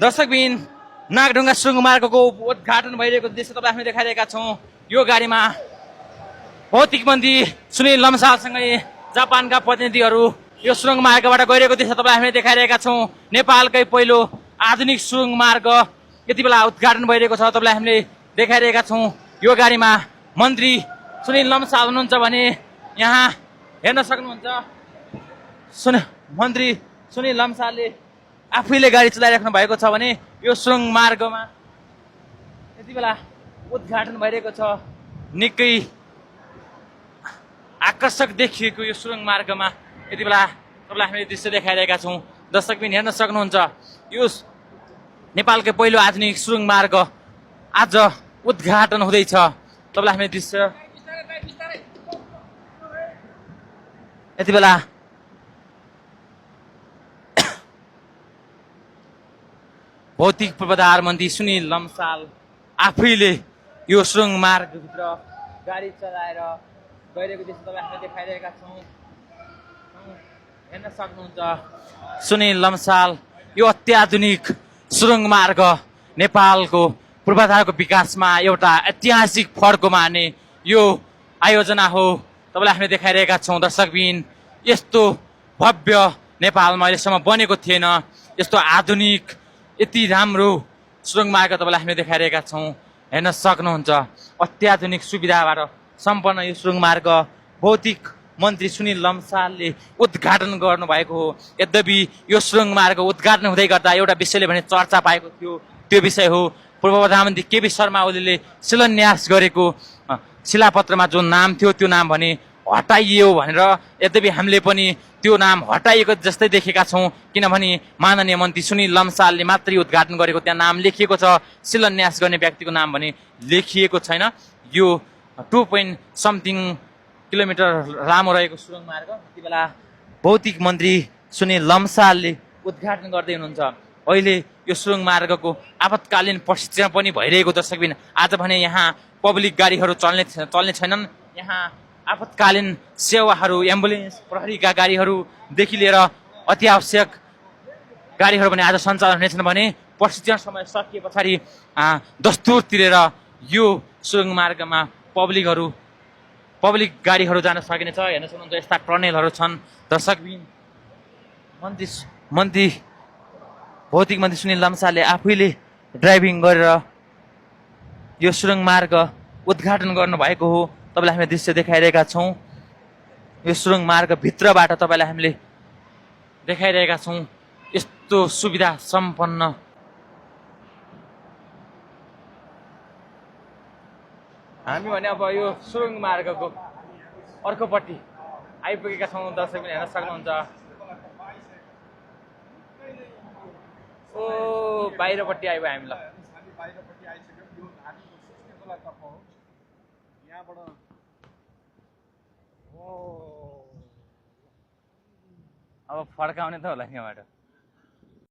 दर्शकबिन नागढुङ्गा सुरुङ मार्गको उद्घाटन भइरहेको दृश्य तपाईँ हामी देखाइरहेका छौँ। यो गाडीमा भौतिक मन्त्री सुनिल लम्सालसँगै जापानका प्रतिनिधिहरू यो सुरुङ मार्गबाट गइरहेको दृश्य तपाईँ हामीले देखाइरहेका छौँ। नेपालकै पहिलो आधुनिक सुरुङ मार्ग यति बेला उद्घाटन भइरहेको छ, तपाईँलाई हामीले देखाइरहेका छौँ। यो गाडीमा मन्त्री सुनिल लम्साल हुनुहुन्छ भने यहाँ हेर्न सक्नुहुन्छ मन्त्री सुनिल लम्सालले आफैले गाडी चलाइराख्नु भएको छ भने यो सुरुङ मार्गमा यति बेला उद्घाटन भइरहेको छ। निकै आकर्षक देखिएको यो सुरुङ मार्गमा यति बेला तपाईँलाई हामीले दृश्य देखाइरहेका छौँ। दर्शकबिन हेर्न सक्नुहुन्छ यो नेपालकै पहिलो आधुनिक सुरुङ मार्ग आज उद्घाटन हुँदैछ। तपाईँलाई हामीले दृश्य यति बेला भौतिक पूर्वाधार मन्त्री सुनिल लम्साल आफैले यो सुरुङ मार्गभित्र गाडी चलाएर गइरहेको दृश्य तपाईँ हामीले देखाइरहेका छौँ। हेर्न सक्नुहुन्छ सुनिल लम्साल यो अत्याधुनिक सुरुङ मार्ग नेपालको पूर्वाधारको विकासमा एउटा ऐतिहासिक फड्को मार्ने यो आयोजना हो। तपाईँलाई हामीले देखाइरहेका छौँ। दर्शकबिन यस्तो भव्य नेपालमा अहिलेसम्म बनेको थिएन। यस्तो आधुनिक यति राम्रो सुरुङ मार्ग तपाईँलाई हामीले देखाइरहेका छौँ। हेर्न सक्नुहुन्छ अत्याधुनिक सुविधाबाट सम्पन्न यो सुरुङ मार्ग भौतिक मन्त्री सुनिल लम्सालले उद्घाटन गर्नुभएको हो। यद्यपि यो सुरुङ मार्ग उद्घाटन हुँदै गर्दा एउटा विषयले भने चर्चा पाएको थियो, त्यो विषय हो पूर्व प्रधानमन्त्री केपी शर्मा ओलीले शिलान्यास गरेको शिलापत्रमा जो नाम थियो त्यो नाम भने हटाइयो भनेर। यद्यपि हामीले पनि त्यो नाम हटाइएको जस्तै देखेका छौँ, किनभने माननीय मन्त्री सुनिल लम्सालले मात्रै उद्घाटन गरेको त्यहाँ नाम लेखिएको छ। शिलान्यास गर्ने व्यक्तिको नाम भने लेखिएको छैन। यो 2 किलोमिटर लामो रहेको सुरुङ मार्ग यति बेला भौतिक मन्त्री सुनिल लम्सालले उद्घाटन गर्दै हुनुहुन्छ। अहिले यो सुरुङ मार्गको आपतकालीन प्रशिक्षण पनि भइरहेको दर्शकबिन आज भने यहाँ पब्लिक गाडीहरू चल्ने छैनन्। यहाँ आपतकालीन सेवाहरू एम्बुलेन्स प्रहरीका गाडीहरूदेखि लिएर अति आवश्यक गाडीहरू भने आज सञ्चालन हुनेछन् भने प्रशिक्षण समय सकिए पछाडि दस्तुर तिरेर यो सुरुङ मार्गमा पब्लिक गाडीहरू जान सकिनेछ। हेर्न सक्नुहुन्छ यस्ता टनेलहरू छन्। दर्शकबिन मन्त्री भौतिक मन्त्री सुनिल लम्सालले आफैले ड्राइभिङ गरेर यो सुरुङ मार्ग उद्घाटन गर्नुभएको हो। तपाईँलाई हामीले दृश्य देखाइरहेका छौँ। यो सुरुङ मार्गभित्रबाट तपाईँलाई हामीले देखाइरहेका छौँ। यस्तो सुविधा सम्पन्न हामी भने अब यो सुरुङ मार्गको अर्कोपट्टि आइपुगेका छौँ। दर्शकबिन हेर्न सक्नुहुन्छ ओ बाहिरपट्टि आइयो हामी। ल अब फर्काउने त होला यहाँबाट।